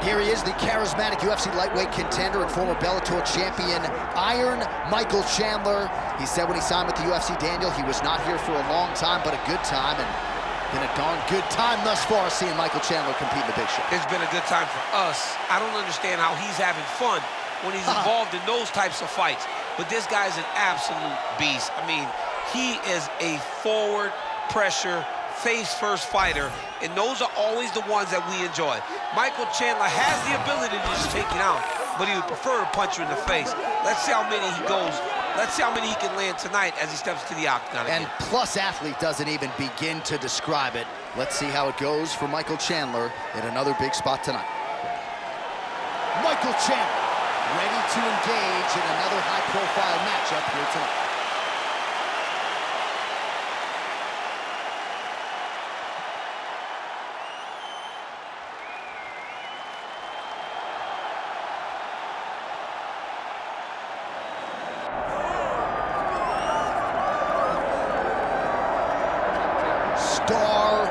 right, here he is, the charismatic UFC lightweight contender and former Bellator champion, Iron Michael Chandler. He said when he signed with the UFC, Daniel, he was not here for a long time, but a good time, and been a darn good time thus far seeing Michael Chandler compete in the big show. It's been a good time for us. I don't understand how he's having fun when he's involved in those types of fights, but this guy's an absolute beast. I mean, he is a forward pressure, face-first fighter, and those are always the ones that we enjoy. Michael Chandler has the ability to just take you out, but he would prefer to punch you in the face. Let's see how many he goes. Let's see how many he can land tonight as he steps to the octagon again. And Plus Athlete doesn't even begin to describe it. Let's see how it goes for Michael Chandler in another big spot tonight. Michael Chandler, ready to engage in another high-profile matchup here tonight. Star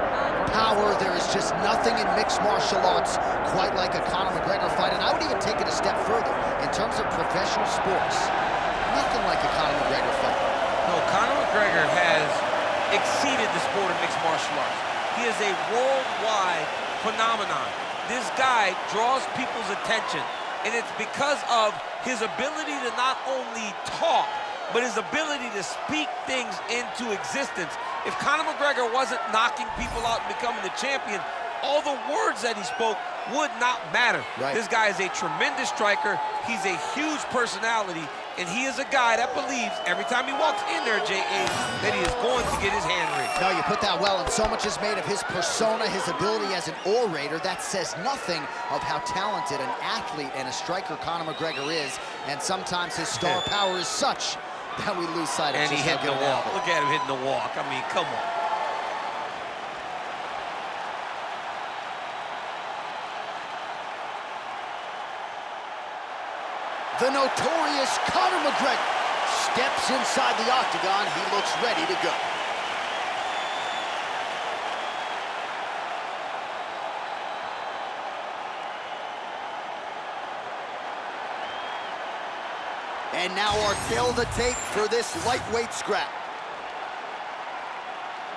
power. There is just nothing in mixed martial arts quite like a Conor McGregor fight, and I would even take it a step further. In terms of professional sports, nothing like a Conor McGregor fight. No, Conor McGregor has exceeded the sport of mixed martial arts. He is a worldwide phenomenon. This guy draws people's attention, and it's because of his ability to not only talk, but his ability to speak things into existence. If Conor McGregor wasn't knocking people out and becoming the champion, all the words that he spoke would not matter. Right. This guy is a tremendous striker. He's a huge personality, and he is a guy that believes every time he walks in there, J.A., that he is going to get his hand raised. No, you put that well, and so much is made of his persona, his ability as an orator. That says nothing of how talented an athlete and a striker Conor McGregor is, and sometimes his star power is such that we lose sight of and just he hit how the good an walk. athlete. Look at him hitting the walk. I mean, come on. The notorious Conor McGregor steps inside the octagon. He looks ready to go. And now our tale to tape for this lightweight scrap.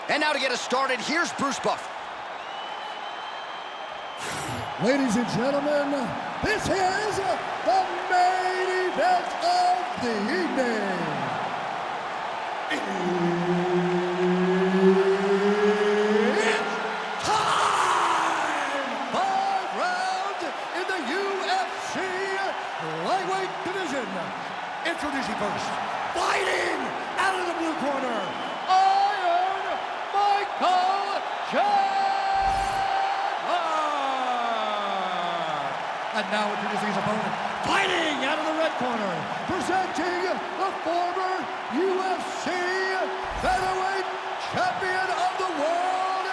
And now to get us started, here's Bruce Buffer. Ladies and gentlemen, this is the main event of the evening. It's time! 5 rounds in the UFC lightweight division. Introducing first, fighting out of the blue corner, Iron Michael Chandler. And now introducing his opponent, fighting out of the red corner, presenting the former UFC featherweight champion of the world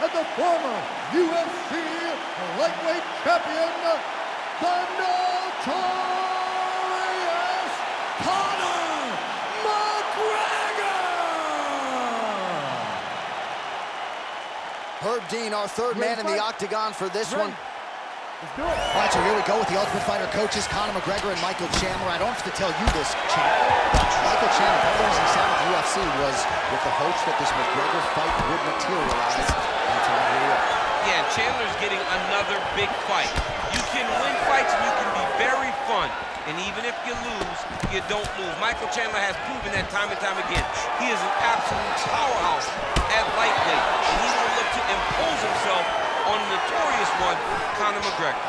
and the former UFC lightweight champion, the notorious Conor McGregor! Herb Dean, our third man in the octagon for this one. Let's do it. All right, so here we go with the Ultimate Fighter coaches, Conor McGregor and Michael Chandler. I don't have to tell you this, champ, but Michael Chandler, part of the reason he signed with the UFC was with the hopes that this McGregor fight would materialize. And tonight, here we are. Yeah, Chandler's getting another big fight. You can win fights and you can be very fun. And even if you lose, you don't lose. Michael Chandler has proven that time and time again. He is an absolute powerhouse at lightweight. And he will look to impose himself on the notorious one, Conor McGregor.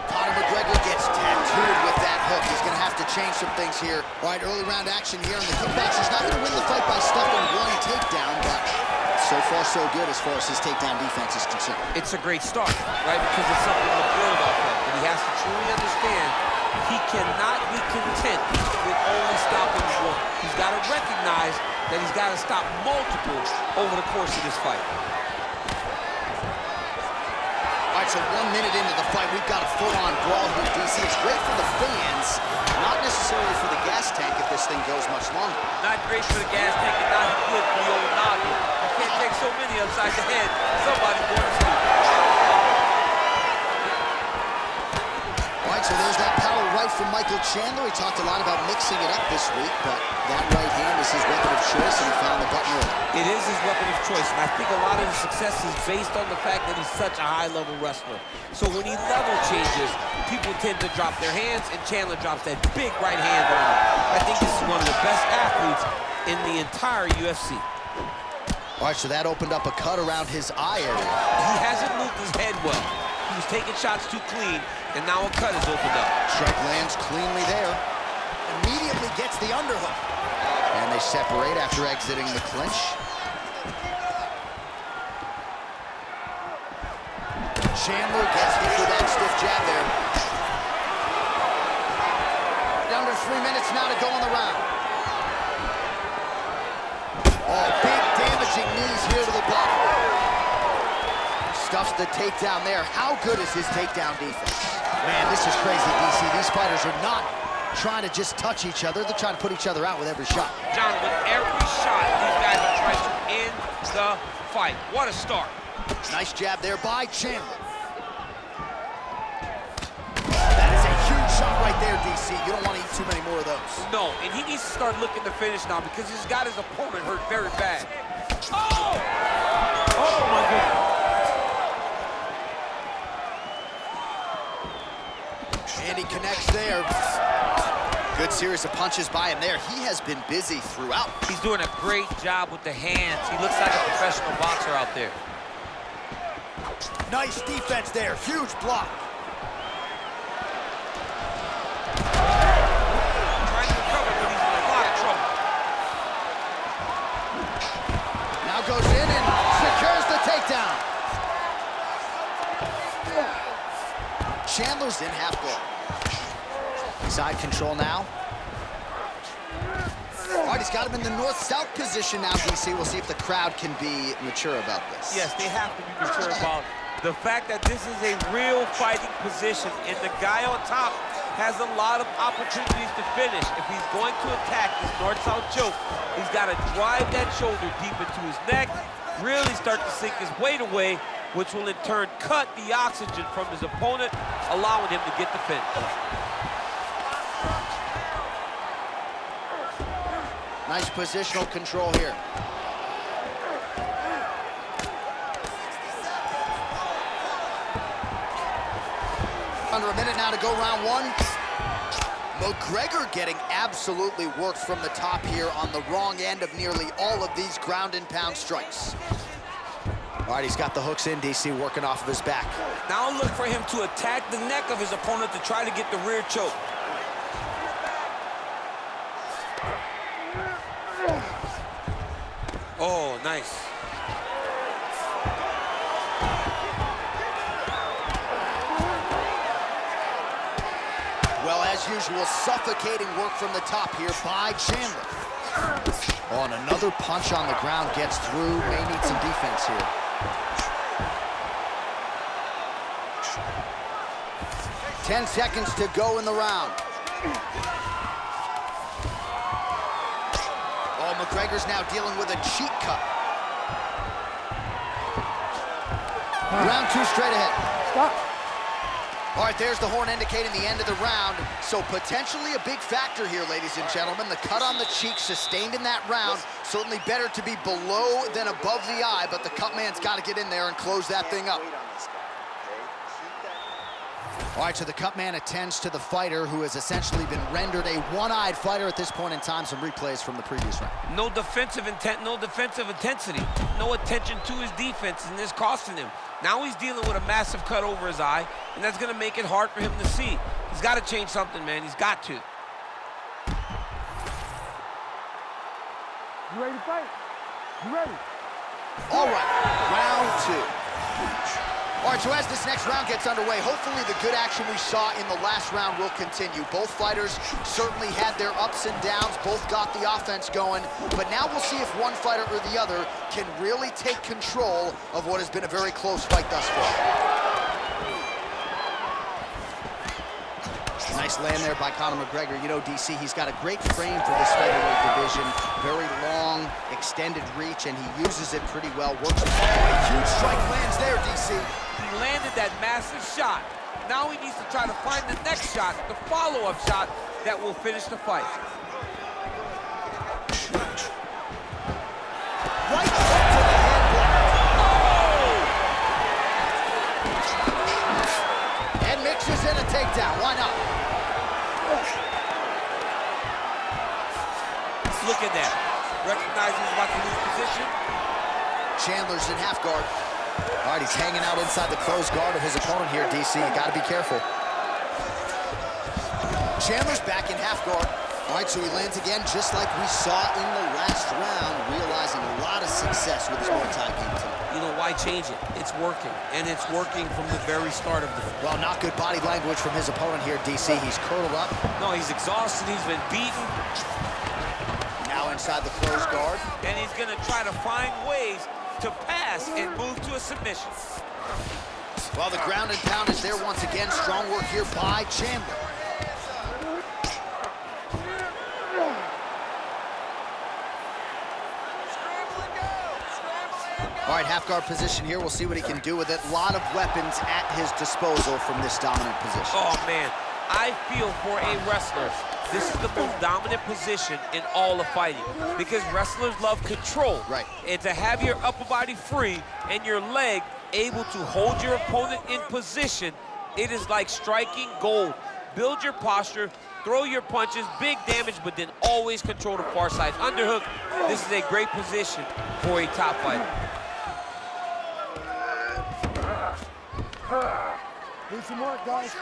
Conor McGregor gets tattooed with that hook. He's going to have to change some things here. All right, early round action here in the kickbacks. He's not going to win the fight by stuffing one takedown, but so far so good as far as his takedown defense is concerned. It's a great start, right? Because it's something to build off of. And he has to truly understand he cannot be content with only stopping one. He's got to recognize that he's got to stop multiple over the course of this fight. All right, so 1 minute into the fight, we've got a full-on brawl here, DC. It's great for the fans, not necessarily for the gas tank if this thing goes much longer. Not great for the gas tank and not good for the old noggin. You can't take so many upside the head, somebody's going to sleep. All right, so there's that power right from Michael Chandler. He talked a lot about mixing it up this week, but that right hand is his weapon of choice, and he found the button early. It is his weapon of choice, and I think a lot of his success is based on the fact that he's such a high-level wrestler. So when he level changes, people tend to drop their hands, and Chandler drops that big right hand on him. I think this is one of the best athletes in the entire UFC. All right, so that opened up a cut around his eye area. He hasn't moved his head well. He was taking shots too clean, and now a cut is opened up. Strike lands cleanly there. Immediately gets the underhook. And they separate after exiting the clinch. Chandler gets hit with that stiff jab there. Down to 3 minutes now to go in the round. Oh, big damaging knees here to the body. Stuffs the takedown there. How good is his takedown defense? Man, this is crazy, DC. These fighters are not trying to just touch each other. They're trying to put each other out with every shot. John, with every shot, these guys are trying to end the fight. What a start. Nice jab there by Chandler. That is a huge shot right there, DC. You don't want to eat too many more of those. No, and he needs to start looking to finish now because he's got his opponent hurt very bad. Oh! Oh, my goodness. And he connects there. Good series of punches by him there. He has been busy throughout. He's doing a great job with the hands. He looks like a professional boxer out there. Nice defense there. Huge block. Trying to recover, but he's in a lot of trouble. Now goes in and secures the takedown. Chandler's in half guard. Side control now. All right, he's got him in the north-south position now, DC. We'll see if the crowd can be mature about this. Yes, they have to be mature about the fact that this is a real fighting position, and the guy on top has a lot of opportunities to finish. If he's going to attack this north-south choke, he's got to drive that shoulder deep into his neck, really start to sink his weight away, which will in turn cut the oxygen from his opponent, allowing him to get the finish. Nice positional control here. Under a minute now to go round one. McGregor getting absolutely worked from the top here on the wrong end of nearly all of these ground and pound strikes. All right, he's got the hooks in, DC, working off of his back. Now look for him to attack the neck of his opponent to try to get the rear choke. Oh, nice. Well, as usual, suffocating work from the top here by Chandler. Oh, and another punch on the ground gets through. May need some defense here. Ten seconds to go in the round. Oh, McGregor's now dealing with a cheek cut. Round two straight ahead. Stop. All right, there's the horn indicating the end of the round. So potentially a big factor here, ladies and gentlemen. The cut on the cheek sustained in that round. Certainly better to be below than above the eye, but the cut man's got to get in there and close that thing up. All right, so the cut man attends to the fighter who has essentially been rendered a one-eyed fighter at this point in time. Some replays from the previous round. No defensive intent, no defensive intensity, no attention to his defense, and this costing him. Now he's dealing with a massive cut over his eye, and that's going to make it hard for him to see. He's got to change something, man. He's got to. You ready to fight? You ready? All right, round two. All right, so as this next round gets underway, hopefully the good action we saw in the last round will continue. Both fighters certainly had their ups and downs, both got the offense going, but now we'll see if one fighter or the other can really take control of what has been a very close fight thus far. Nice Nice land there by Conor McGregor. You know, DC, he's got a great frame for this featherweight division. Very long, extended reach, and he uses it pretty well. Works. Oh, a huge strike lands there, DC. He landed that massive shot. Now he needs to try to find the next shot, the follow-up shot that will finish the fight. Right hook to the head block. And mixes in a takedown. Why not? Look at that. Recognizing he's about to lose position. Chandler's in half guard. All right, he's hanging out inside the closed guard of his opponent here, DC. You got to be careful. Chandler's back in half guard. All right, so he lands again, just like we saw in the last round, realizing a lot of success with his Muay Thai game tonight. You know, why change it? It's working, and it's working from the very start of the fight. Well, not good body language from his opponent here, DC. He's curled up. No, he's exhausted. He's been beaten. Now inside the closed guard. And he's going to try to find ways to pass and move to a submission. Well, the ground and pound is there once again. Strong work here by Chandler. All right, half guard position here. We'll see what he can do with it. A lot of weapons at his disposal from this dominant position. Oh, man. I feel for a wrestler, this is the most dominant position in all of fighting because wrestlers love control. Right. And to have your upper body free and your leg able to hold your opponent in position, it is like striking gold. Build your posture, throw your punches, big damage, but then always control the far side. Underhook, this is a great position for a top fighter. Do some work, guys.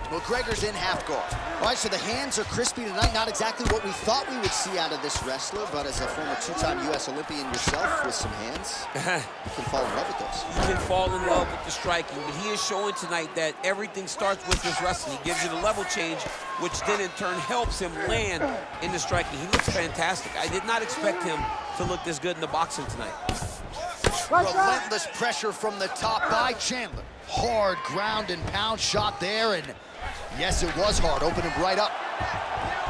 McGregor's in half guard. All right, so the hands are crispy tonight. Not exactly what we thought we would see out of this wrestler, but as a former two-time U.S. Olympian yourself with some hands, you can fall in love with those. You can fall in love with the striking, but he is showing tonight that everything starts with his wrestling. He gives you the level change, which then in turn helps him land in the striking. He looks fantastic. I did not expect him to look this good in the boxing tonight. Relentless pressure from the top by Chandler. Hard ground and pound shot there, and yes, it was hard. Opened him right up.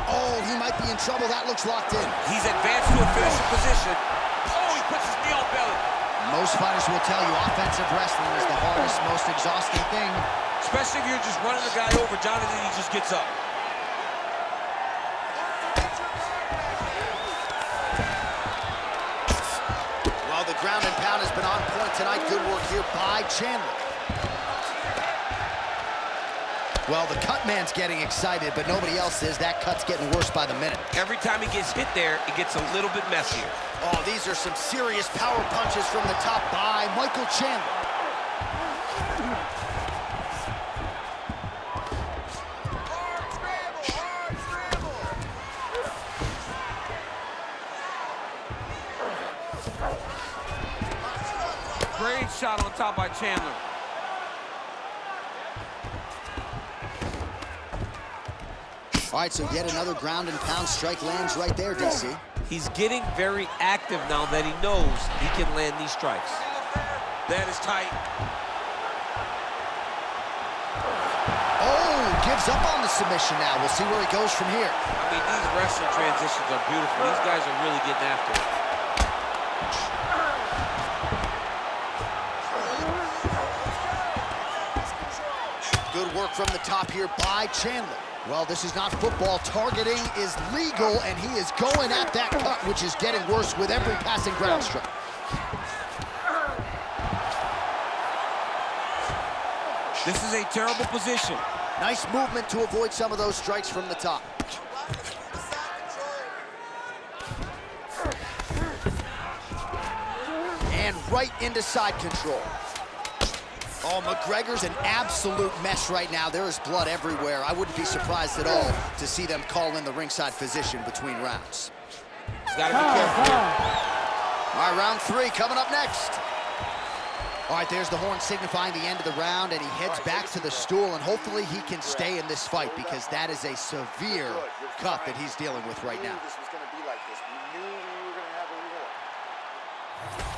Oh, he might be in trouble. That looks locked in. He's advanced to a finishing position. Oh, he puts his knee on belly. Most fighters will tell you offensive wrestling is the hardest, most exhausting thing. Especially if you're just running the guy over, Jonathan, he just gets up. Well, the ground and pound has been on point tonight. Good work here by Chandler. Well, the cut man's getting excited, but nobody else is. That cut's getting worse by the minute. Every time he gets hit there, it gets a little bit messier. Oh, these are some serious power punches from the top by Michael Chandler. Great shot on top by Chandler. All right, so yet another ground and pound strike lands right there, DC. He's getting very active now that he knows he can land these strikes. That is tight. Oh, gives up on the submission now. We'll see where he goes from here. I mean, these wrestling transitions are beautiful. These guys are really getting after it. Good work from the top here by Chandler. Well, this is not football. Targeting is legal, and he is going at that cut, which is getting worse with every passing ground strike. This is a terrible position. Nice movement to avoid some of those strikes from the top. And right into side control. Oh, McGregor's an absolute mess right now. There is blood everywhere. I wouldn't be surprised at all to see them call in the ringside physician between rounds. He's got to be careful here. All right, round 3 coming up next. All right, there's the horn signifying the end of the round, and he heads back to the stool, and hopefully he can stay in this fight because that is a severe cut that he's dealing with right now. This was going to be like this. We knew we were going to have a war.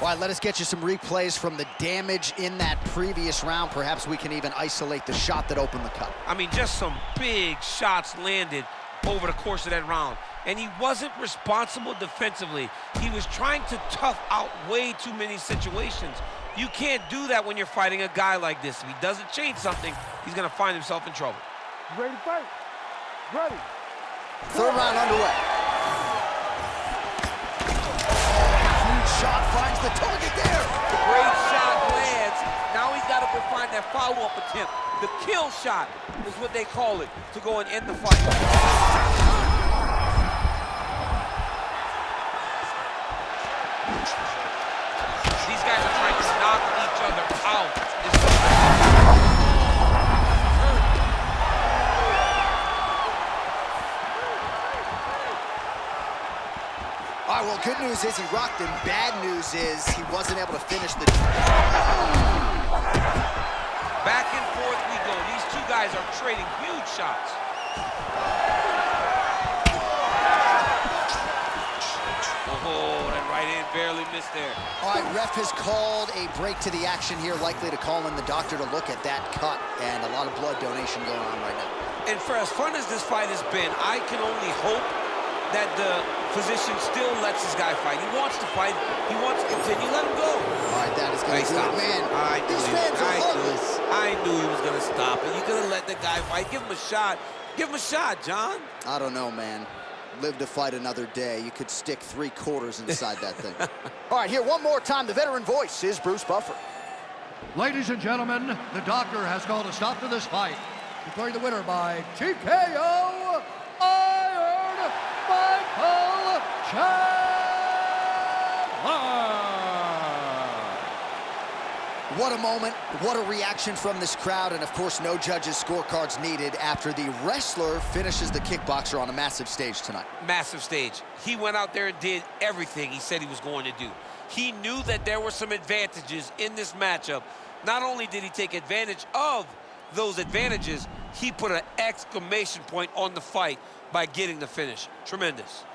All right, let us get you some replays from the damage in that previous round. Perhaps we can even isolate the shot that opened the cut. I mean, just some big shots landed over the course of that round. And he wasn't responsible defensively. He was trying to tough out way too many situations. You can't do that when you're fighting a guy like this. If he doesn't change something, he's going to find himself in trouble. You ready to fight? Ready. Third round underway. Huge shot finds the target there. Great shot lands. Now he's got to go find that follow-up attempt. The kill shot is what they call it, to go and end the fight. These guys are trying to knock each other out. All right, well, good news is he rocked him. Bad news is he wasn't able to finish the... Back and forth we go. These two guys are trading huge shots. Oh, that right hand barely missed there. All right, ref has called a break to the action here, likely to call in the doctor to look at that cut, and a lot of blood donation going on right now. And for as fun as this fight has been, I can only hope that the physician still lets this guy fight. He wants to fight. He wants to continue. Let him go. All right, that is going to do it, man. These fans are heartless. I knew he was going to stop it. You're going to let the guy fight. Give him a shot. Give him a shot, John. I don't know, man. Live to fight another day. You could stick 3/4 inside that thing. All right, here one more time. The veteran voice is Bruce Buffer. Ladies and gentlemen, the doctor has called a stop to this fight, declaring the winner by TKO, Iron Michael Chandler. What a moment, what a reaction from this crowd, and of course no judges' scorecards needed after the wrestler finishes the kickboxer on a massive stage tonight. Massive stage. He went out there and did everything he said he was going to do. He knew that there were some advantages in this matchup. Not only did he take advantage of those advantages, he put an exclamation point on the fight by getting the finish. Tremendous.